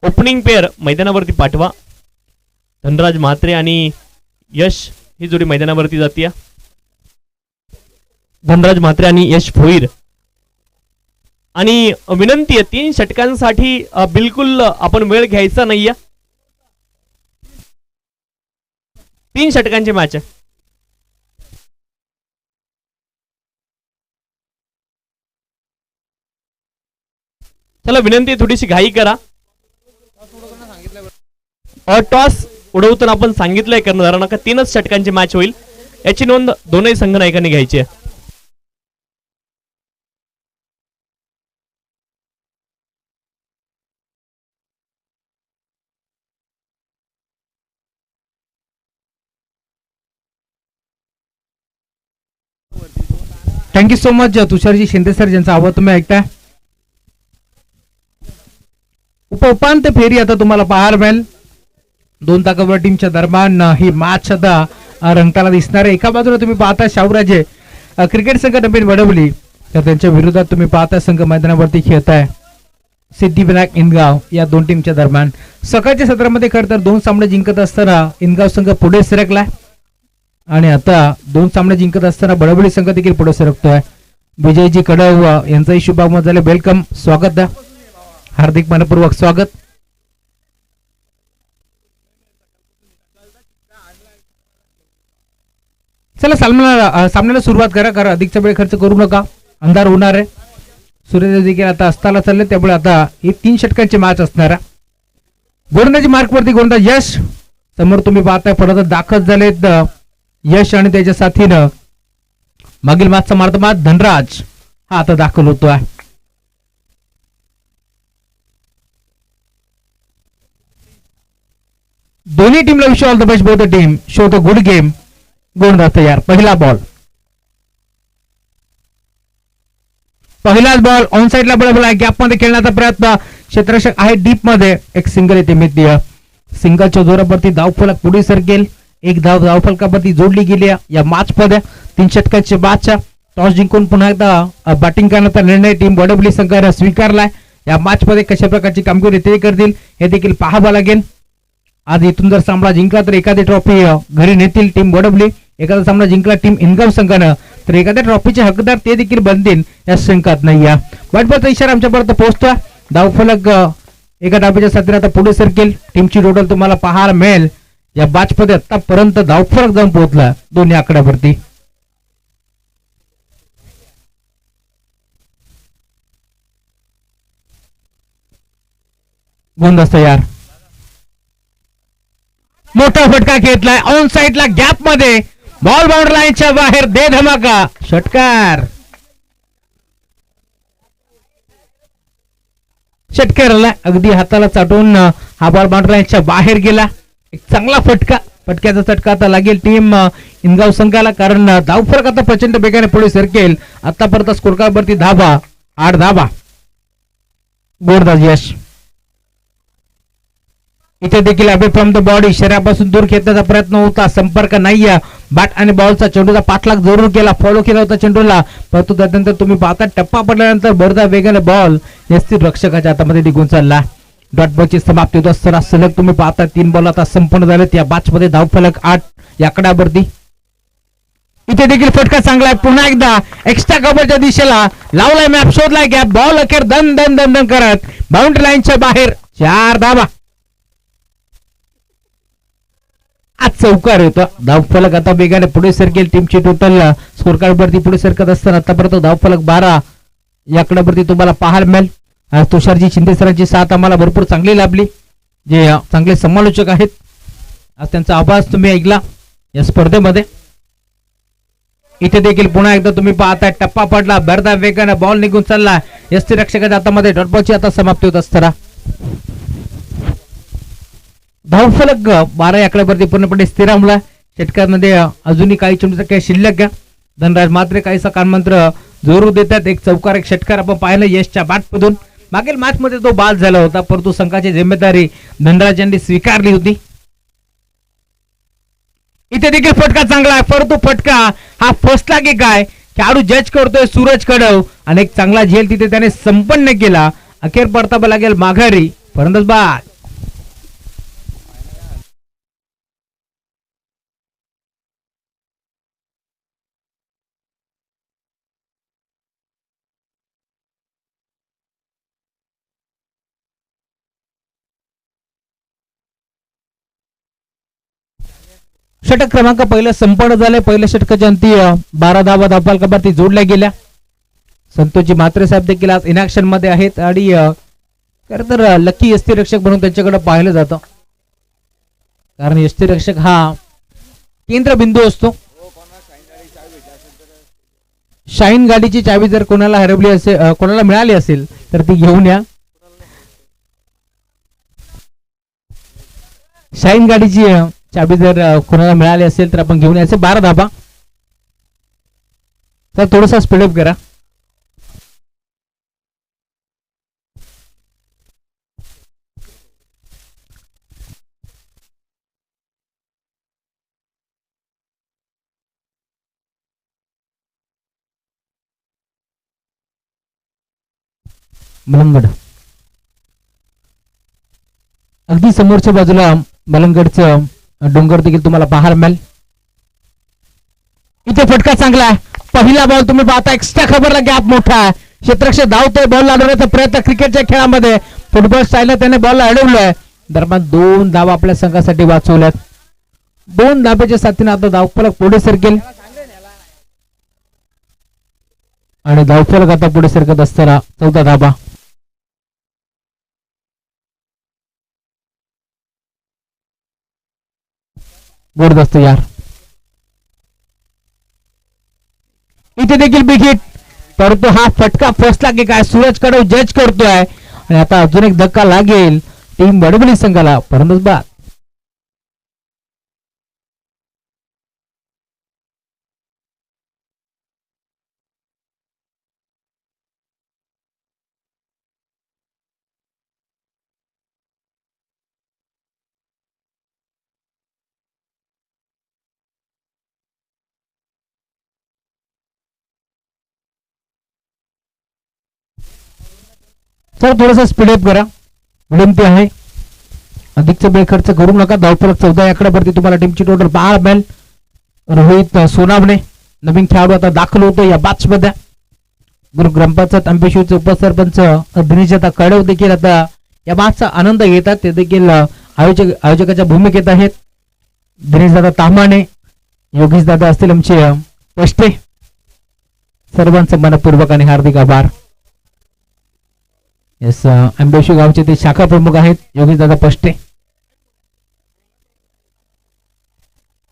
Opening pair मैदानावरती पाठवा. धनराज म्हात्रे आणि यश ही जोडी मैदानावरती जातीय. धनराज म्हात्रे आणि यश भोईर. आणि विनंती आहे 3 षटकांसाठी बिलकुल आपण वेळ घ्यायचा नाहीये. 3 षटकांची मॅच आहे. चला विनंती थोडीशी घाई करा. टॉस उडवताना आपण सांगितलंय कर्णधारांना का 3च षटकांची मॅच होईल. याची नोंद दोनही संघ नायकांनी घ्यायची आहे. Thank you so much Tusharji Shinde sir, ज्यांचा आवाज तुम्ही ऐकताय. उपांत्य फेरी आता तुम्हाला पाहायला मिळेल. 2 ताकदवर टीमच्या दरम्यान ही मॅच आता रंगताना दिसणार आहे. एका बाजूला तुम्ही पाहता शाहूराजे क्रिकेट संघ नवीन वडवली, तर त्यांच्या विरोधात तुम्ही पाहता संघ मैदानावरती खेळताय सिद्धिविनायक इनगाव. या 2 टीमच्या दरम्यान सकाळच्या सत्रामध्ये खरं तर 2 सामने जिंकत असताना इनगाव संघ पुढे सरकलाय आणि आता 2 सामने जिंकत असताना बडबडी संघ देखील पुढे सरकतोय. विजयजी कडव यांचाही शुभागमन झाले. वेलकम, स्वागत द्या, हार्दिक मनपूर्वक स्वागत. चला सामन्याला सुरुवात करा. कारण अधिकचा वेळ खर्च करू नका, अंधार होणार आहे. सूर्योदय देखील आता अस्ताला चालले, त्यामुळे आता ही 3 षटकांची मॅच असणार आहे. गोलंदाजी मार्कवरती गोलंदाज यश. समोर तुम्ही पाहताय परत दाखल झालेत यश आणि त्याच्या साथीनं मागील मॅचचा मार्तमात धनराज हा आता दाखल होतोय. दोन्ही टीमला wish all the best. Both the team show the good game. गोलंदाज तयार. पहिला बॉल पहिलाच बॉल ऑन साइडला बळबळ आहे. गॅप मध्ये खेळण्याचा प्रयत्न. क्षेत्ररक्षक आहे डीप मध्ये. एक सिंगल येते मितीय. सिंगलच्या जोरावरती धावफलक पुढे सरकेल. एक धावफलकावरती जोडली गेली या मॅच मध्ये. 3 षटकांच्या मॅचच्या टॉस जिंकून पुन्हा एकदा बॅटिंग करण्याचा निर्णय टीम वडवली संघाने स्वीकारलाय. या मॅच मध्ये कशा प्रकारची कामगिरी ते करतील हे देखील पाहावं लागेल. आज इथून जर सामना जिंकला तर एखादी ट्रॉफी घरी नेतील टीम वडवली. एखादा सामना जिंकला टीम इनगाव संघानं तर एखाद्या ट्रॉफीचे हकदार ते देखील बनतील या शंकात नाही. वाटपाचा इशारा आमच्यापर्यंत पोहोचतोय. धावफलक एका डावीच्या साथीने आता पुढे सरकेल. टीमची टोटल तुम्हाला पाहायला मिळेल. या मॅच मध्ये आतापर्यंत धावफलक जाऊन पोहोचला दोन्ही आकड्यावरती. गोलंदाज तयार. मोठा फटका घेतलाय ऑन साइडला गॅप मध्ये. बॉल बाउंड्री लाईनच्या बाहेर. दे धमाका. षटकार. षटकाराला अगदी हाताला चाटून हा बॉल बाउंड्री लाईनच्या बाहेर गेला. एक चांगला फटका. फटक्याचा चटका आता लागेल टीम इनगाव संघाला, कारण धावफरक आता प्रचंड वेगाने पुढे सरकेल. आतापर्यंत स्कोर कार्डवरती 8 धावा. गोलंदाज यश. इथे देखील अवे फ्रॉम द बॉडी शरीरापासून दूर खेळण्याचा प्रयत्न होता. संपर्क नाहीये. बॅट आणि बॉलचा चेंडूचा पाठलाग जरूर केला. फॉलो केला होता चेंडूला, परंतु त्यानंतर तुम्ही पाहता टप्पा पडल्यानंतर बरदा वेगाने बॉल यस्थिर रक्षकाच्या हातामध्ये निघून चालला. डॉट बॉलची समाप्ती होत असताना सलग तुम्ही पाहता 3 बॉल आता संपन्न झालेत. या मॅच मध्ये धावफलक 8 या आकड्यावरती. इथे देखील फटका चांगला आहे. पुन्हा एकदा एक्स्ट्रा कव्हरच्या दिशेला लावलाय मॅप. शोधलाय गॅप. बॉल अखेर दन दन दन दन करत बाउंड्री लाईनच्या बाहेर. 4 धावा. आज चौकार येतो. धावफलक आता वेगाने पुढे सरकेल. टीमची टोटल स्कोर कार्ड वरती पुढे सरकत असताना आतापर्यंत धावफलक 12 या आकड्यावरती तुम्हाला पाहायला मिळेल. आज तुषारजी शिंदे सरांची साथ आम्हाला भरपूर चांगली लाभली, जे चांगले समालोचक आहेत. आज त्यांचा आवाज तुम्ही ऐकला या स्पर्धेमध्ये. इथे देखील पुन्हा एकदा तुम्ही पाहताय टप्पा पडला. बरदा वेगाने बॉल निघून चालला. यष्टी रक्षकाच्या हातामध्ये. डॉट बॉलची आता समाप्ती होत असताना धावफलक 12 या आकड्यावरती पूर्णपणे स्थिरावला. षटकामध्ये अजूनही काही चेंडूचा काही शिल्लक आहे. धनराज मात्र काहीसा कानमंत्र जोरू देतात. एक चौकार एक षटकार आपण पाहिलं यशच्या बॅटमधून. मागील मॅच मध्ये तो बाद झाला होता, परंतु संघाची जिम्मेदारी धनराज यांनी स्वीकारली होती. इथे देखील फटका चांगला आहे, परंतु फटका हा फसला की काय खेळाडू जज करतोय सूरज कडव. आणि एक चांगला झेल तिथे त्याने संपन्न केला. अखेर परतावा लागेल माघारी. फलंदाज बाद. षटक क्रमांक पहिलं संपन्न झाले. पहिल्या षटकाच्या अंती 12 धावा धावफलकावरती जोडल्या गेल्या. संतोषजी म्हात्रे साहेब देखील आज इनॅक्शन मध्ये आहेत आणि खरं तर लकी यष्टीरक्षक म्हणून त्यांच्याकडे पाहिलं जातं, कारण यष्टीरक्षक हा केंद्रबिंदू असतो. शाईन गाडीची चावी जर कोणाला हरवली असेल, कोणाला मिळाली असेल तर ती घेऊन या. शाईन गाडीची चावी जर कोणाला मिळाली असेल तर आपण घेऊन यायचं. 12 धाबा. तर थोडासा स्पीडअप करा. मलंगड अगदी समोरच्या बाजूला मलंगडचं डोंगर देखील तुम्हाला पाहायला मिळेल. इथे फटका चांगला आहे. पहिला बॉल तुम्ही पाहता, एक्स्ट्रा खबरला गॅप मोठा आहे. क्षेत्ररक्षक धावतोय, बॉल लावण्याचा प्रयत्न क्रिकेटच्या खेळामध्ये फुटबॉल स्टाईलला त्याने बॉल अडवलाय. दरम्यान 2 धावा आपल्या संघासाठी वाचवल्यात. 2 धाब्याच्या साथीने आता धावफलक पुढे सरकेल आणि धावफलक आता पुढे सरकत असताना 14 धाबा. जबरदस्त यार. इथे देखील बिग हिट, परंतु हा फटका फसला की काय सूरज कडव जज करतोय आणि आता अजून एक धक्का लागेल टीम बडबडी संघाला. परंतु बाद. सर थोडासा स्पीडअप करा, विनंती आहे. अधिकचा वेळ खर्च करू नका. धावफलक 14 आकड्यावरती तुम्हाला टीमची टोटल पाहायला मिळेल. रोहित सोनावणे नवीन खेळाडू आता दाखल होतो या बॅच मध्ये. ग्रामपंचायत अंबेश्वरचे उपसरपंच दिनेश दादा कडव देखील आता या बॅचचा आनंद घेतात. ते देखील आयोजकाच्या भूमिकेत आहेत. दिनेश दादा तामाणे, योगेश दादा असतील आमचे पष्टे, सर्वांचं मनपूर्वक आणि हार्दिक आभार. येस, अंबेश्वर गावचे ते शाखा प्रमुख आहेत योगेश दादा पष्टे.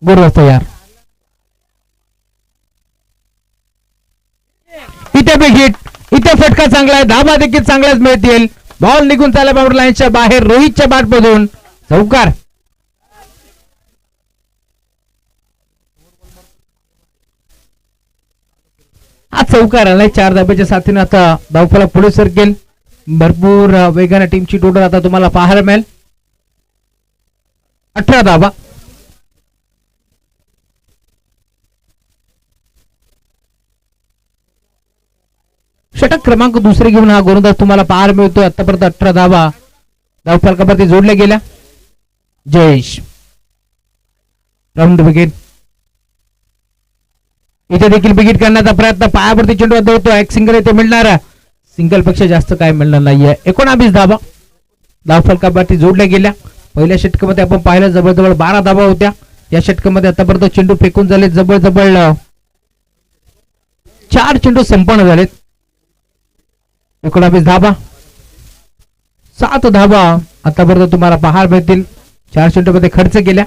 बरोबर यार. इथे बिग हिट, इथे फटका चांगला आहे. धाबा देखील चांगलाच मिळतील. बॉल निघून चालला बाउंड्री लाईनच्या बाहेर रोहितच्या बॅट मधून. चौकार. हा चौकार आलाय. 4 धाब्याच्या साथीने आता धावफलक पुढे सरकेल. भरपूर वेगाने टीमची टोटल आता तुम्हाला पाहायला मिळेल. 18 धाबा. षटक क्रमांक दुसरे घेऊन हा गोलंदाज तुम्हाला पाहायला मिळतोय. आतापर्यंत 18 धाबा धावफलकावरती जोडल्या गेल्या. Jayesh round wicket. इथे देखील विकेट करण्याचा प्रयत्न, पायावरती चेंडू होतो. एक सिंगल इथे मिळणार, सिंगल पेक्षा जास्त काय मिळणार नाहीये. 19 धाबा धावफलकावरती जोडल्या गेल्या. पहिल्या षटकामध्ये आपण पाहिलं जवळजवळ 12 धाबा होत्या. या षटकामध्ये आतापर्यंत चेंडू फेकून झाले जवळजवळ 4 चेंडू संपन्न झालेत. 19 धाबा, 7 धाबा आतापर्यंत तुम्हाला पाहायला मिळतील. 4 चेंडूमध्ये खर्च केल्या.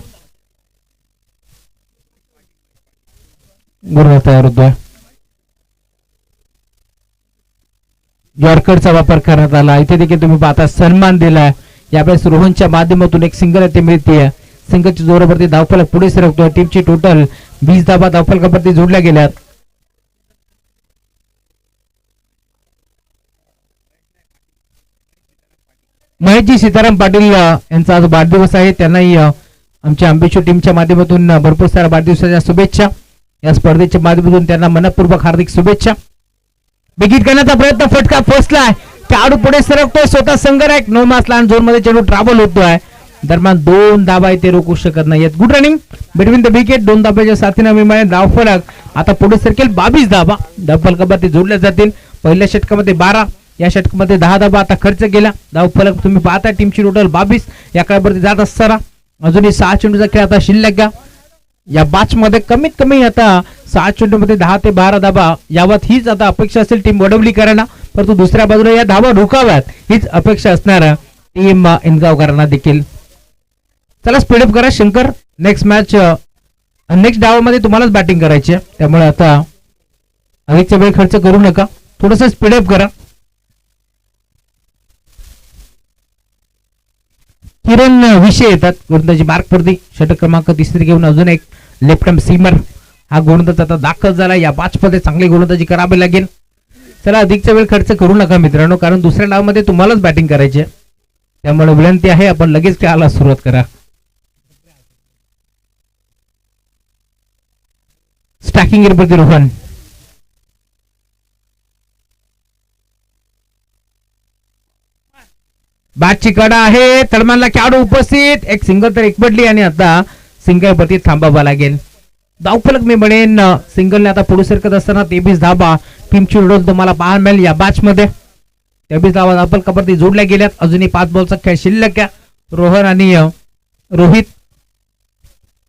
गुरुवार तयार होतोय. यॉर्करचा वापर करण्यात आला. इथे देखील तुम्ही पाहता सन्मान दिलाय. यावेळेस रोहनच्या माध्यमातून एक सिंगल येथे मिळते. सिंगलच्या जोरावरती धावफलक पुढे सरकतोय. टीमची टोटल 20 धाबा धावफलकावरती जोडल्या गेल्यात. महेशजी सीताराम पाटील यांचा आज वाढदिवस आहे. त्यांनाही आमच्या अंबेश्वर टीमच्या माध्यमातून भरपूर साऱ्या वाढदिवसाच्या शुभेच्छा. या स्पर्धेच्या माध्यमातून त्यांना मनपूर्वक हार्दिक शुभेच्छा. बिगिट करण्याचा प्रयत्न, फटका फसलाय. खेळाडू पुढे सरकतोय. स्वतः संघनायक नो मास लँड झोन मध्ये चेंडू ट्रॅव्हल होतोय. दरम्यान 2 धाबा इथे रोखू शकत नाहीयेत. Good running between the wicket. 2 धाब्याच्या साथीने मिळेल धावफलक. आता पुढे सरकेल 22 धाबा धावफलकावरती जोडल्या जातील. पहिल्या षटकामध्ये 12, या षटकामध्ये 10 धाबा आता खर्च केला. धावफलक तुम्ही पाहता टीमची टोटल 22. या काळावरती जात असताना अजूनही 6 चेंडूचा खेळ आता शिल्लक. या बॅच मध्ये कमीत कमी आता 6 चेंडूमध्ये 10 ते 12 धाबा यावत हीच आता अपेक्षा असेल टीम वडवलीकरांना, परंतु दुसऱ्या बाजूला या धाबा रोखाव्यात हीच अपेक्षा असणार टीम इनगावकरांना देखील. चला स्पीडअप करा शंकर, नेक्स्ट मॅच नेक्स्ट डावामध्ये तुम्हालाच बॅटिंग करायची आहे, त्यामुळे आता अधिकचा वेळ खर्च करू नका, थोडस स्पीडअप करा. किरण विषय येतात गोलंदाजी मार्कवरती, षटक क्रमांक 3 घेऊन अजून एक लेफ्ट हँड सीमर हा गोलंदाज आता दाखल झाला. या बॅच मध्ये चांगली गोलंदाजी करावी लागेल. चला अधिकचा वेळ खर्च करू नका मित्रांनो, कारण दुसऱ्या डावामध्ये तुम्हालाच बॅटिंग करायची आहे, त्यामुळे विनंती आहे आपण लगेच खेळायला सुरुवात करा. स्टॅकिंग वरती रोहन, बॅटची कडा आहे, तळमनला खेळाडू उपस्थित, एक सिंगल तर एकपडली आणि आता सिंगल वरती थांबावा लागेल. धावफलक मी म्हणेन सिंगलने आता पुढे सरकत असताना 23 धाबा टीमची रोल तुम्हाला पाहायला मिळेल या बॅच मध्ये. 23 धाबा धावफलकावरती जोडल्या गेल्यात. अजूनही 5 बॉलचा खेळ शिल्लक आहे. रोहन आणि रोहित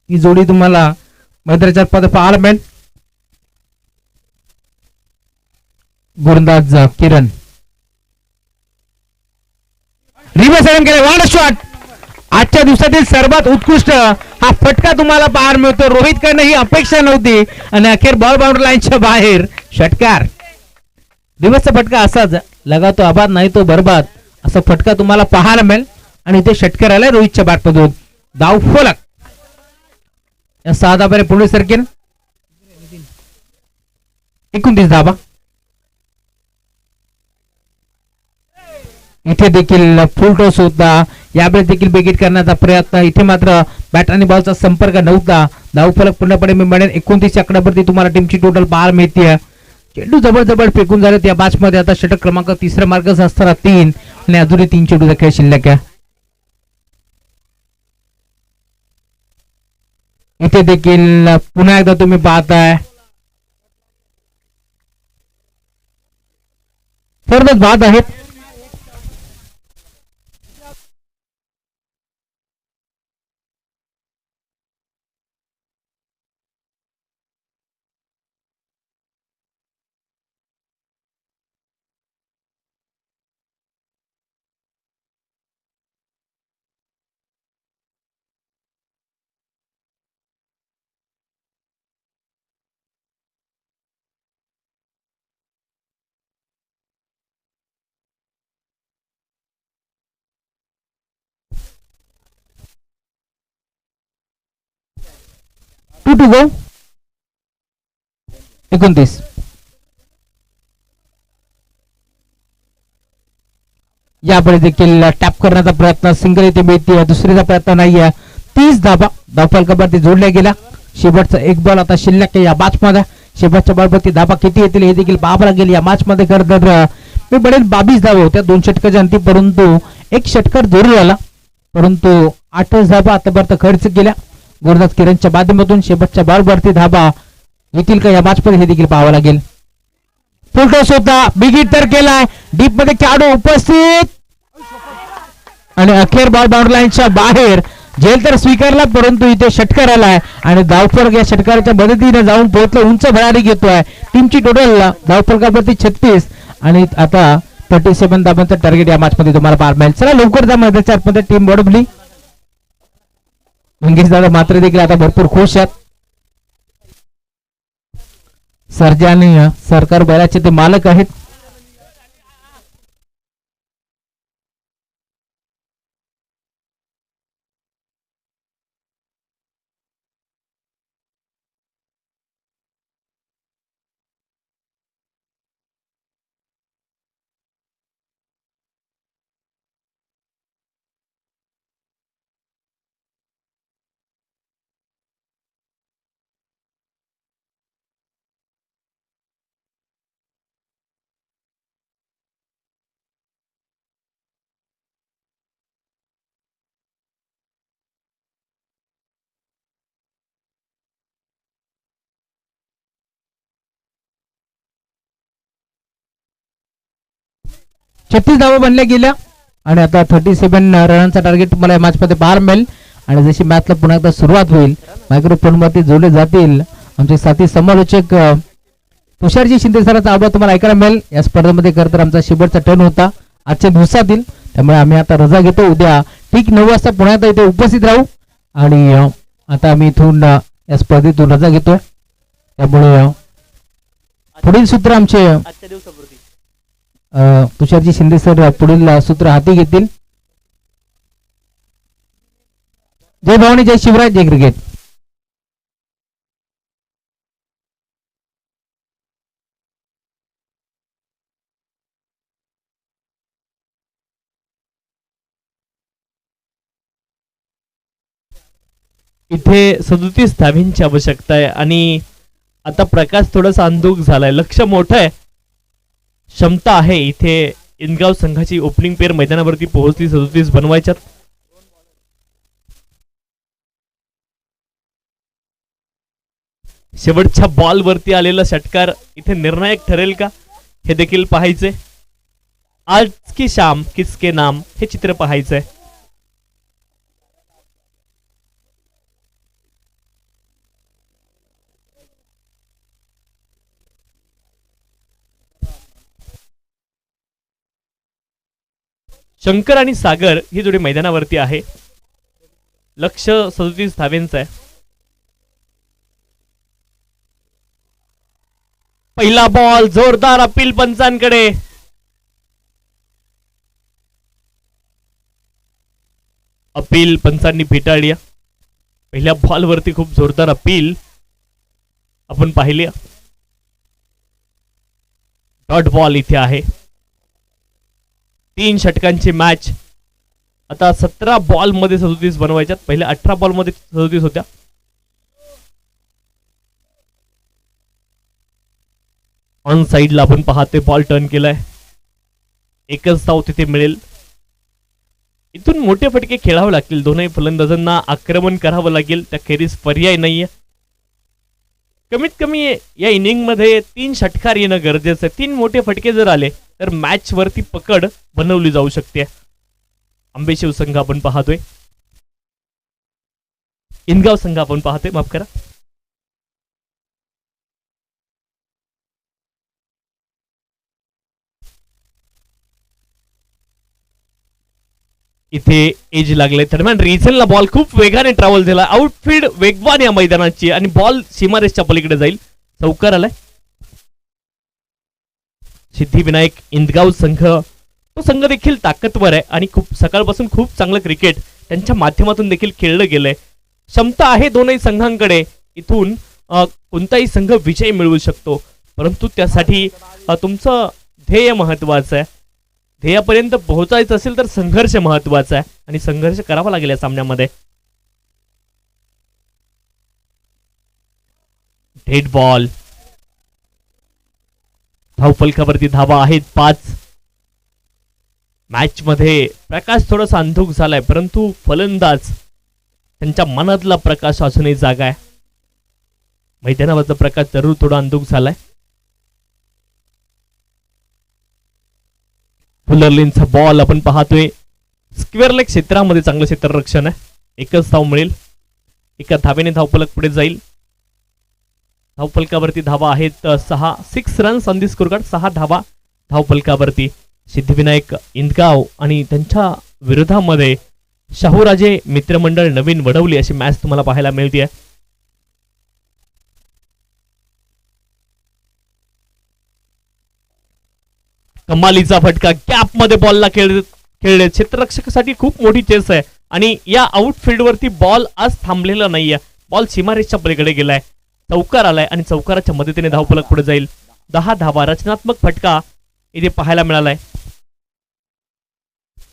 ही जोडी तुम्हाला मैदानाच्या मध्ये पाहायला मिळेल. गोलंदाज किरण रिव्हर्स रन केले, वाड शॉट. आजच्या दिवसातील सर्वात उत्कृष्ट हा फटका तुम्हाला पाहायला मिळतो. रोहितकडनं ही अपेक्षा नव्हती आणि अखेर बॉल बाउंड्री लाईनच्या बाहेर षटकार. रिव्हर्सचा फटका असाच, लगा तो आबाद नाही तो बरबाद असा फटका तुम्हाला पाहायला मिळेल आणि इथे षटकार आलाय रोहितच्या बॅटमधून. धावफलक या 6 धाब्याने पुढे सरकेल. 29 धाबा. इथे देखील फुल टॉस होता, यावेळेस देखील बिगिट करण्याचा प्रयत्न. इथे मात्र बॅट आणि बॉलचा संपर्क नव्हता. धावफलक पूर्णपणे मी म्हणेन 29 आकड्यावरती तुम्हाला टीमची टोटल पाहायला मिळते. चेंडू जबरदस्त फेकून झालेत या बॅच मध्ये. आता षटक क्रमांक 3 मार्कच असताना 3 आणि अजूनही 3 चेंडूचा खेळ शिल्लक आहे. इथे देखील पुन्हा एकदा तुम्ही पाहताय फरदच बाद आहेत. To to go. 29 यापुढे देखील टॅप करण्याचा प्रयत्न, सिंगल इथे मिळते, दुसरीचा प्रयत्न नाहीये. 30 धाबा धावफलकावरती जोडल्या गेला. शेवटचा एक बॉल आता शिल्लक आहे या मॅच मध्ये. शेवटच्या बॉलवरती धाबा किती येतील हे देखील पाहावं लागेल या मॅच मध्ये. खरं तर मी बरेच 22 धावा होत्या 2 षटकाच्या अंती, परंतु एक षटकार जरूर आला, परंतु 8 धाबा आतापर्यंत खर्च केल्या गोलंदाज किरणच्या माध्यमातून. शेवटच्या बॉलवरती धाबा येतील का या मॅच मध्ये हे देखील पाहावं लागेल. फुल टॉस होता, बिग हिट तर केलाय, डीप मध्ये खेळाडू उपस्थित आणि अखेर बॉल बाउंड्री लाईनच्या बाहेर. झेल तर स्वीकारला, परंतु इथे षटकार आलाय आणि धावफलक या षटकाराच्या मदतीने जाऊन पोहोचलं, उंच भरारी घेतोय. टीमची टोटल धावफलकावरती 36 आणि आता 37 धाबांचं टार्गेट या मॅच मध्ये तुम्हाला पाहायला मिळेल. चला लवकर जा मैदानाच्या आतमध्ये टीम वडवली. मंगेश दादा मात्र देखील आता भरपूर खुश आहेत. सर्जा आणि सरकार बैलाचे ते मालक आहेत. छत्तीस धावा बनल्या गेल्या आणि आता 37 रनांचा टार्गेट तुम्हाला या मॅच मध्ये पाहायला मिळेल. आणि जशी मॅचला पुन्हा एकदा सुरुवात होईल मायक्रोफोनवरती जोडले जातील आमचे साथी समालोचक तुषारजी शिंदे सरांचा आवाज तुम्हाला ऐकायला मिळेल. या स्पर्धेमध्ये खरं तर आमचा शेवटचा टर्न होता आजच्या दिवसातील, त्यामुळे आम्ही आता रजा घेतो. उद्या ठीक 9 वाजता पुन्हा एकदा इथे उपस्थित राहू आणि आता आम्ही इथून या स्पर्धेतून रजा घेतोय. त्यामुळे पुढील सूत्र आमचे आजच्या दिवसापुरती तुषारजी शिंदे सर पुढील सूत्र हाती घेतील. जय भवानी, जय शिवराज, जय क्रिकेट. इथे 37 धावींची आवश्यकता आहे आणि आता प्रकाश थोडासा अंधुक झालाय. लक्ष मोठं आहे, क्षमता आहे. इथे इनगाव संघाची ओपनिंग पेअर मैदानावरती पोहोचली 37 बनवायच्यात. शेवटच्या बॉल वरती आलेला षटकार इथे निर्णायक ठरेल का हे देखील पाहायचंय. आज की शाम किसके नाम हे चित्र पाहायचंय. शंकर आणि सागर ही जोडी मैदानावरती आहे. लक्ष 37 धावेंचं आहे. पहिला बॉल जोरदार अपील पंचांकडे. अपील पंचांनी फेटाळली. पहिल्या बॉल वरती खूप जोरदार अपील आपण पाहिली. डॉट बॉल इथे आहे. 3 षटकांची मॅच. आता 17 बॉल मध्ये 37 बनवायच्यात. पहिल्या 18 बॉल मध्ये 37 होत्या. ऑन साइडला आपण पाहतोय बॉल टर्न केलाय. एकच धाव तिथे मिळेल. इथून मोठे फटके खेळावे लागतील. दोनही फलंदाजांना आक्रमण करावं लागेल. त्या खेरीज पर्याय नाहीये. कमीत कमी या इनिंग मध्ये 3 षटकार येणं गरजेचं आहे. 3 मोठे फटके जर आले तर मॅच वरती पकड बनवली जाऊ शकते. आंबेशिव संघ आपण पाहतोय. इनगाव संघ आपण पाहतोय, माफ करा. इथे एज लागले. दरम्यान रिझनला बॉल खूप वेगाने ट्रॅव्हल झाला. आउटफील्ड वेगवान या मैदानाची आणि बॉल सीमारेषच्या पलीकडे जाईल. चौकार आलाय. सिद्धिविनायक इंदगाव संघ, तो संघ देखील ताकदवर आहे आणि खूप सकाळपासून खूप चांगलं क्रिकेट त्यांच्या माध्यमातून देखील खेळलं गेलंय. क्षमता आहे दोनही संघांकडे. इथून कोणताही संघ विजय मिळवू शकतो, परंतु त्यासाठी तुमचं ध्येय महत्वाचं आहे. ध्येयापर्यंत पोहोचायचं असेल तर संघर्ष महत्वाचा आहे आणि संघर्ष करावा लागेल या सामन्यामध्ये. Dead ball. धावफलकावरती धावा आहेत 5. मॅच मध्ये प्रकाश थोडासा अंधुक झालाय, परंतु फलंदाज त्यांच्या मनातला प्रकाश अजूनही जागा आहे. मैदानावरचा प्रकाश जरूर थोडा अंधुक झालाय. फुलरलिनचा बॉल आपण पाहतोय. स्क्वेअर लेग क्षेत्रामध्ये चांगलं क्षेत्ररक्षण आहे. एकच धाव मिळेल. एका धावेने धावफलक पुढे जाईल. धावफलकावरती धावा आहेत 6 runs on the score card. 6 धावा धावफलकावरती. सिद्धिविनायक इंदगाव आणि त्यांच्या विरोधामध्ये शाहूराजे मित्रमंडळ नवीन वडवली अशी मॅच तुम्हाला पाहायला मिळते. कमालीचा फटका. गॅप मध्ये बॉलला खेळले. क्षेत्ररक्षकासाठी खूप मोठी चेस आहे आणि या आउटफील्ड वरती बॉल आज थांबलेला नाहीये. बॉल सीमारेषच्या पलीकडे गेलाय. चौकार आलाय आणि चौकाराच्या मदतीने धावफलक पुढे जाईल. 10 धावा. रचनात्मक फटका इथे पाहायला मिळालाय.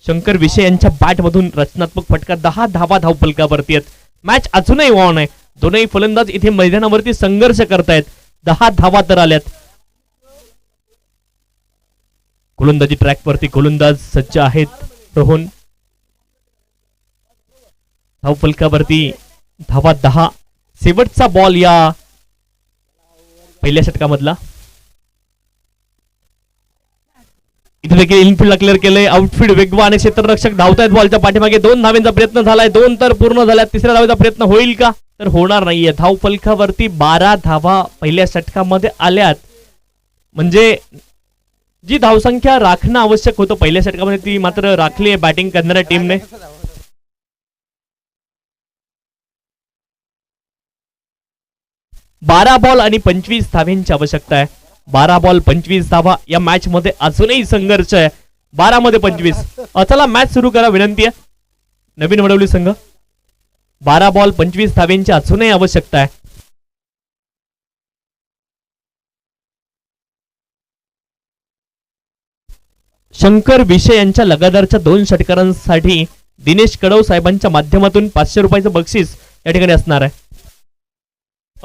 शंकर विषय यांच्या बॅट मधून रचनात्मक फटका. 10 धावा धावफलकावरती आहेत. मॅच अजूनही ऑन आहे. दोनही फलंदाज इथे मैदानावरती संघर्ष करतायत. 10 धावा तर आल्यात. गोलंदाजी ट्रॅक वरती गोलंदाज सज्ज आहेत. रोहन. धावफलकावरती धावा 10. शेवटचा बॉल या पहिल्या षटकामधला. इथे देखील इनफिल्डला क्लिअर केलंय. आउटफील्ड वेगवान आणि क्षेत्ररक्षक धावतायत बॉलच्या पाठीमागे. 2 धावेंचा प्रयत्न झालाय, 2 तर पूर्ण झाल्या. तिसऱ्या धावेचा प्रयत्न होईल का? तर होणार नाहीये. धाव फलकावरती 12 धावा पहिल्या षटकामध्ये आल्यात. म्हणजे जी धावसंख्या राखणं आवश्यक होतं पहिल्या षटकामध्ये ती मात्र राखली आहे बॅटिंग करणाऱ्या टीमने. बारा बॉल आणि 25 धाव्यांची आवश्यकता आहे. 12 बॉल 25 धावा. या मॅच मध्ये अजूनही संघर्ष आहे. 12 मध्ये 25. चला मॅच सुरू करा विनंती आहे. नवीन वडवली संघ. 12 बॉल 25 धाव्यांची अजूनही आवश्यकता आहे. शंकर विषय यांच्या लगातारच्या 2 षटकारांसाठी दिनेश कडव साहेबांच्या माध्यमातून 500 रुपयाचं बक्षीस या ठिकाणी असणार आहे.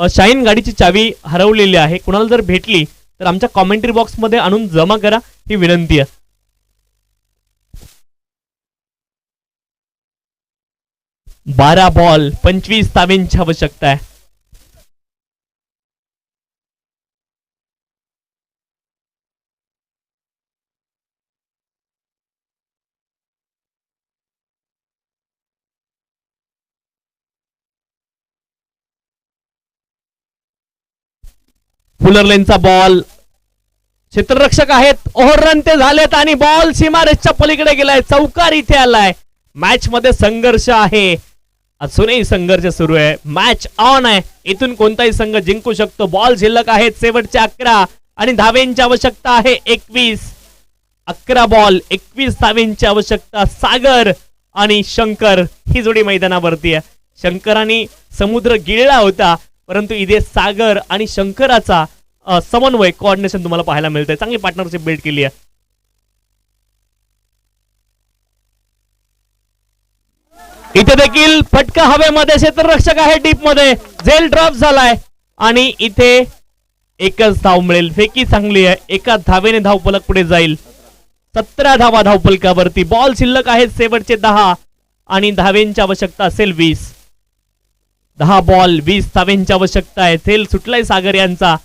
शाईन गाडीची चावी हरवलेली आहे. कुणाला जर भेटली तर आमच्या कॉमेंट्री बॉक्स मध्ये आणून जमा करा ही विनंती आहे. बारा बॉल 25 धाव्यांची आवश्यकता आहे. Fuller लेनचा ball. क्षेत्ररक्षक आहेत, ओव्हररन ते झालेत आणि बॉल सीमारेषच्या पलीकडे गेलाय. चौकार इथे आलाय. मॅच मध्ये संघर्ष आहे. अजूनही संघर्ष सुरू आहे. मॅच ऑन आहे. इथून कोणताही संघ जिंकू शकतो. बॉल शिल्लक आहेत शेवटचे 11 आणि धावेंची आवश्यकता आहे 21. 11 बॉल 21 धावेंची आवश्यकता. सागर आणि शंकर ही जोडी मैदानावरती आहे. शंकरांनी समुद्र गिळला होता, परंतु इथे सागर आणि शंकराचा समन्वय कोऑर्डिनेशन तुम्हाला पाहायला मिळतंय. चांगली पार्टनरशिप बिल्ड केली आहे. इथे देखील फटका हवेमध्ये. क्षेत्ररक्षक आहे डीप मध्ये. झेल ड्रॉप झालाय आणि इथे एकच धाव मिळेल. फेकी चांगली आहे. एका धावेने धावफलक पुढे जाईल. 17 धावा धावफलकावरती. बॉल शिल्लक आहेत शेवटचे 10 आणि धावेंची आवश्यकता असेल 20. 10 बॉल 20 धावेंची आवश्यकता आहे. झेल सुटलाय सागर यांचा.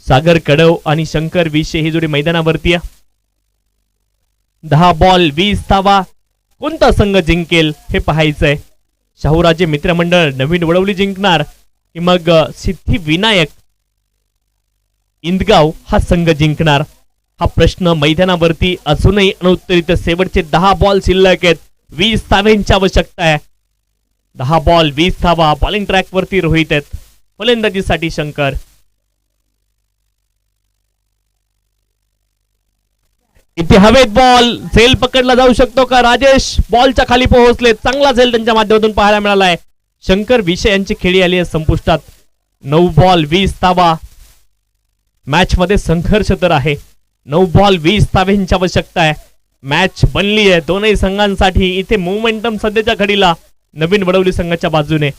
सागर कडव आणि शंकर विषय ही जोडी मैदानावरती आहे. 10 बॉल 20 धावा. कोणता संघ जिंकेल हे पाहायचंय. शाहूराजे मित्रमंडळ नवीन वडवली जिंकणार की मग सिद्धिविनायक इंदगाव हा संघ जिंकणार? हा प्रश्न मैदानावरती अजूनही अनुत्तरित. शेवटचे 10 बॉल शिल्लक आहेत. 20 धाव्यांची आवश्यकता आहे. 10 बॉल 20 धावा. बॉलिंग ट्रॅक वरती रोहित आहेत. फलंदाजीसाठी शंकर. इथे हवेत बॉल. झेल पकडला जाऊ शकतो का? राजेश बॉलच्या खाली पोहोचले. चांगला झेल त्यांच्या माध्यमातून पाहायला मिळालाय. शंकर विषय यांची खेळी आली आहे संपुष्टात. 9 बॉल 20 धावा. मॅच मध्ये संघर्ष तर आहे. 9 बॉल 20 धाव्यांची आवश्यकता आहे. मॅच बनली आहे दोनही संघांसाठी. इथे मोमेंटम सध्याच्या घडीला नवीन वडवली संघाच्या बाजूने.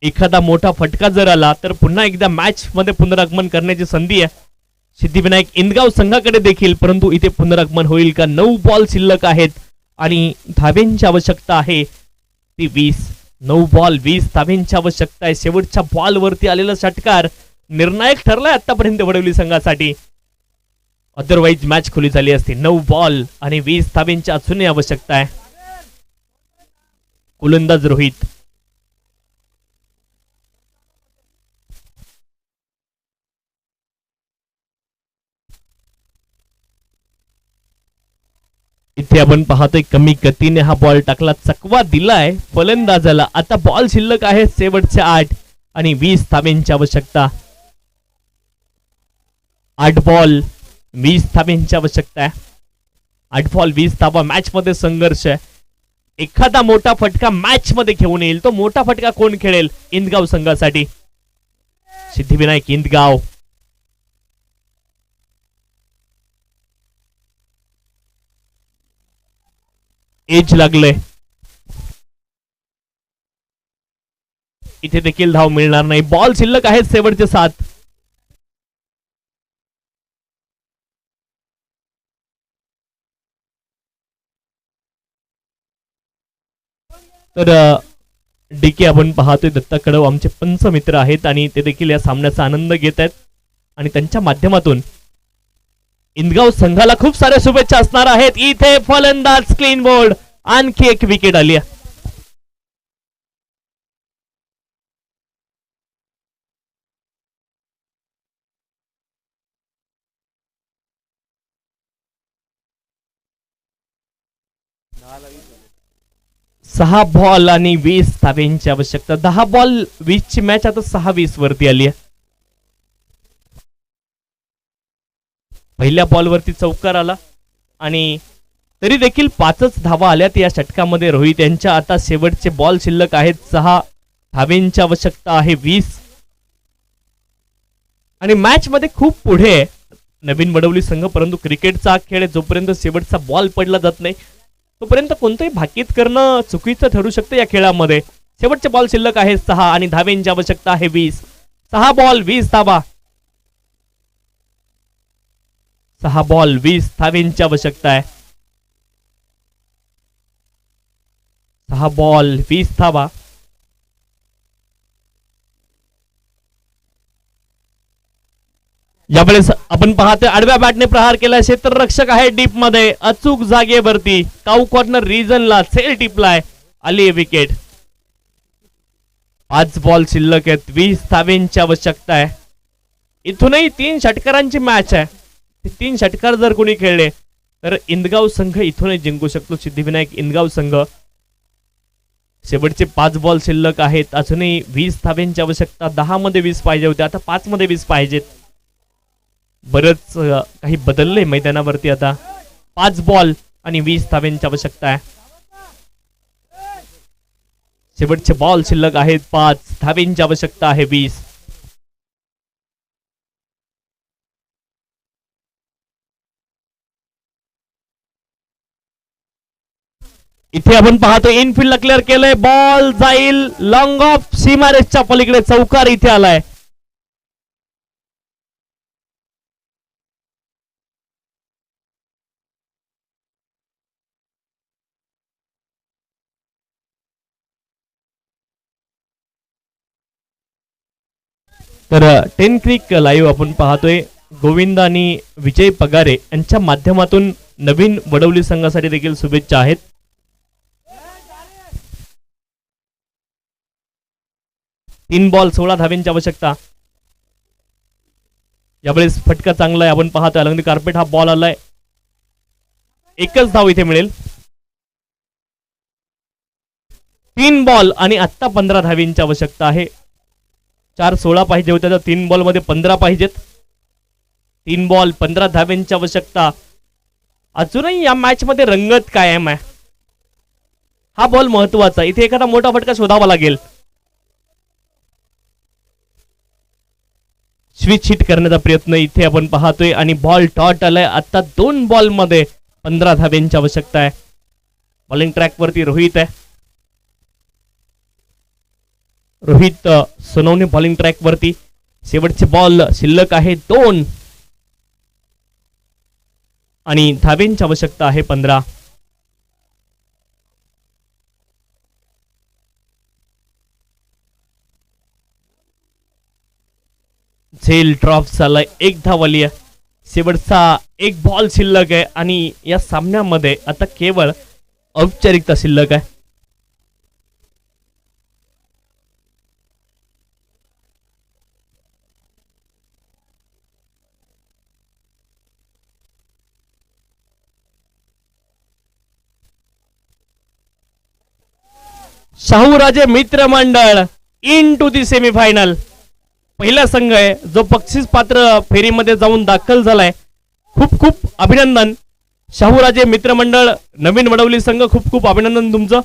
एखादा मोठा फटका जर आला तर पुन्हा एकदा मॅच मध्ये पुनरागमन करण्याची संधी आहे सिद्धिविनायक इंदगाव संघाकडे देखील. परंतु इथे पुनरागमन होईल का? 9 बॉल शिल्लक आहेत आणि धावेंची आवश्यकता आहे ती 20. 9 बॉल 20 धावेंची आवश्यकता आहे. शेवटच्या बॉल वरती आलेला षटकार निर्णायक ठरलाय आतापर्यंत वडवली संघासाठी. अदरवाईज मॅच खुली झाली असती. 9 बॉल आणि 20 धावेंची अजूनही आवश्यकता आहे. गोलंदाज रोहित. इथे आपण पाहतोय कमी गतीने हा बॉल टाकला. चकवा दिलाय फलंदाजाला. आता बॉल शिल्लक आहे शेवटचे 8 आणि 20 धावेंची आवश्यकता. 8 बॉल 20 धावेंची आवश्यकता आहे. 8 बॉल 20 धावा. मॅच मध्ये संघर्ष आहे. एखादा मोठा फटका मॅच मध्ये घेऊन येईल. तो मोठा फटका कोण खेळेल इंदगाव संघासाठी? सिद्धिविनायक इंदगाव. एज लागले. इथे देखील धाव मिळणार नाही. बॉल शिल्लक आहेत शेवटचे 7. तर डीके आपण पाहतोय दत्ता कडव आमचे पंच मित्र आहेत आणि ते देखील या सामन्याचा आनंद घेत आहेत. आणि त्यांच्या माध्यमातून इंदगाव संघाला खूप साऱ्या शुभेच्छा असणार आहेत. इथे फलंदाज क्लीन बोर्ड, आणखी एक विकेट आली आहे. सहा बॉल आणि 20 धाब्यांची आवश्यकता. 10 बॉल 20 ची मॅच आता 6-20 वरती आली आहे. पहिल्या बॉल वरती चौकार आला आणि तरी देखील 5च धावा आल्यात या षटकामध्ये. रोहित यांच्या आता शेवटचे बॉल शिल्लक आहेत. 6 धाब्यांची आवश्यकता आहे 20 आणि मॅच मध्ये खूप पुढे आहे नवीन वडवली संघ. परंतु क्रिकेटचा खेळ जोपर्यंत शेवटचा बॉल पडला जात नाही तोपर्यंत कोणतंही भाकीत करणं चुकीचं ठरू शकतं या खेळामध्ये. शेवटचे बॉल शिल्लक आहे 6 आणि धाब्यांची आवश्यकता आहे 20. 6 बॉल 20 धाबा. 6 बॉल 20 धाब्यांची आवश्यकता आहे. 6 बॉल 20 धाबा. यावेळेस आपण पाहतोय आडव्या बॅटने प्रहार केला. क्षेत्ररक्षक आहे डीप मध्ये, अचूक जागेवरती काऊ कॉर्नर रिजनला सेल टिपलाय. आली विकेट. 5 बॉल शिल्लक आहेत. 20 धाब्यांची आवश्यकता आहे. इथूनही 3 षटकारांची मॅच आहे. 3 षटकार जर कोणी खेळले तर इंदगाव संघ इथूनही जिंकू शकतो. सिद्धिविनायक इंदगाव संघ. शेवटचे 5 बॉल शिल्लक आहेत. अजूनही 20 धाब्यांची आवश्यकता. 10 मध्ये 20 पाहिजे होते, आता 5 मध्ये 20 पाहिजेत. बरंच काही बदललंय मैदानावरती आता. 5 बॉल आणि 20 धाब्यांची आवश्यकता आहे. शेवटचे बॉल शिल्लक आहेत. 5 धाब्यांची आवश्यकता आहे 20. इथे आपण पाहतो इनफिल्डला क्लिअर केलंय. बॉल जाईल लॉंग ऑफ सीमारेषच्या पलीकडे. चौकार इथे आलाय. तर 10 क्रिक लाईव्ह आपण पाहतोय. गोविंद आणि विजय पगारे यांच्या माध्यमातून नवीन वडवली संघासाठी देखील शुभेच्छा आहेत. तीन बॉल 16 धाब्यांची आवश्यकता. यावेळेस फटका चांगला आहे. आपण पाहतोय अलंगडी कार्पेट हा बॉल आलाय. एकच धाव इथे मिळेल. 3 बॉल आणि आत्ता 15 धाब्यांची आवश्यकता आहे. 4-16 पाहिजे होत्या तर 3 बॉल मध्ये 15 पाहिजेत. 3 बॉल 15 धाब्यांची आवश्यकता. अजूनही या मॅच मध्ये रंगत कायम आहे. हा बॉल महत्वाचा. इथे एखादा मोठा फटका शोधावा लागेल. स्विच हिट करण्याचा प्रयत्न इथे आपण पाहतोय आणि बॉल डॉट आलाय. आता 2 बॉल मध्ये 15 धाब्यांची आवश्यकता आहे. बॉलिंग ट्रॅक वरती रोहित आहे. रोहित सोनवणे बॉलिंग ट्रॅक वरती. शेवटचे बॉल शिल्लक आहे 2 आणि धाब्यांची आवश्यकता आहे 15. झेल ड्रॉप झालाय. 1 धाव आली आहे. शेवटचा 1 बॉल शिल्लक आहे आणि या सामन्यामध्ये आता केवळ औपचारिकता शिल्लक आहे. शाहूराजे मित्र मंडळ इन टू दी सेमीफायनल. पहिला संघ आहे जो बक्षीस पात्र फेरीमध्ये जाऊन दाखल झालाय. खूप खूप अभिनंदन शाहूराजे मित्रमंडळ नवीन वडवली संघ. खूप खूप अभिनंदन तुमचं.